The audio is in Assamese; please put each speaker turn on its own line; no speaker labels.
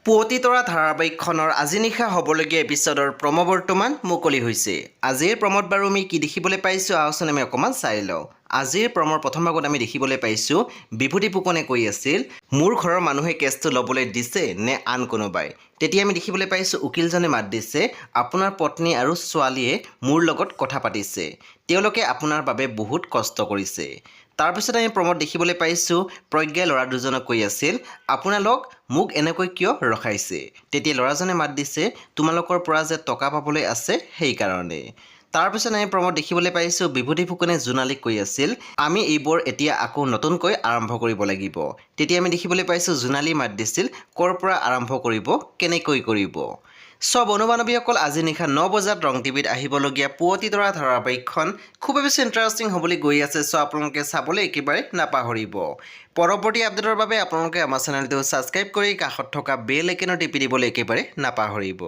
পুৱতি তৰা ধাৰাবাহিকখনৰ আজি নিশা হ'বলগীয়া এপিছডৰ প্ৰম' বৰ্তমান মুকলি হৈছে। আজিৰ প্ৰম'ত বাৰু আমি কি দেখিবলৈ পাইছোঁ আহকচোন আমি অকণমান চাই লওঁ। আজিৰ প্ৰমৰ প্ৰথম ভাগত আমি দেখিবলৈ পাইছোঁ বিভূতি ফুকনে কৈ আছিল, মোৰ ঘৰৰ মানুহে কেছটো ল'বলৈ দিছে নে আন কোনোবাই। তেতিয়া আমি দেখিবলৈ পাইছোঁ উকিলজনে মাত দিছে, আপোনাৰ পত্নী আৰু ছোৱালীয়ে মোৰ লগত কথা পাতিছে, তেওঁলোকে আপোনাৰ বাবে বহুত কষ্ট কৰিছে। তাৰপিছত আমি প্ৰম'ত দেখিবলৈ পাইছোঁ প্ৰজ্ঞাই ল'ৰা দুজনক কৈ আছিল, আপোনালোক মোক এনেকৈ কিয় ৰখাইছে। তেতিয়া ল'ৰাজনে মাত দিছে, তোমালোকৰ পৰা যে টকা পাবলৈ আছে সেইকাৰণে। তাৰপিছত আমি প্ৰম'ত দেখিবলৈ পাইছোঁ বিভূতি ফুকনে জোনালীক কৈ আছিল, আমি এইবোৰ এতিয়া আকৌ নতুনকৈ আৰম্ভ কৰিব লাগিব। তেতিয়া আমি দেখিবলৈ পাইছোঁ জোনালী মাত দিছিল, ক'ৰ পৰা আৰম্ভ কৰিব, কেনেকৈ কৰিব। সব অনুবানৱীসকল আজি নিশা 9 বজাত ৰং টিভিত আহিবলগীয়া পুৱতি তৰা ধাৰাবাহিকখন খুবেই বেছি ইণ্টাৰেষ্টিং হ'বলৈ গৈ আছে। চ' আপোনালোকে চাবলৈ একেবাৰে নাপাহৰিব। পৰৱৰ্তী আপডেটৰ বাবে আপোনালোকে আমাৰ চেনেলটো ছাবস্ক্ৰাইব কৰি কাষত থকা বেল আইকনত টিপি দিবলৈ একেবাৰে নাপাহৰিব।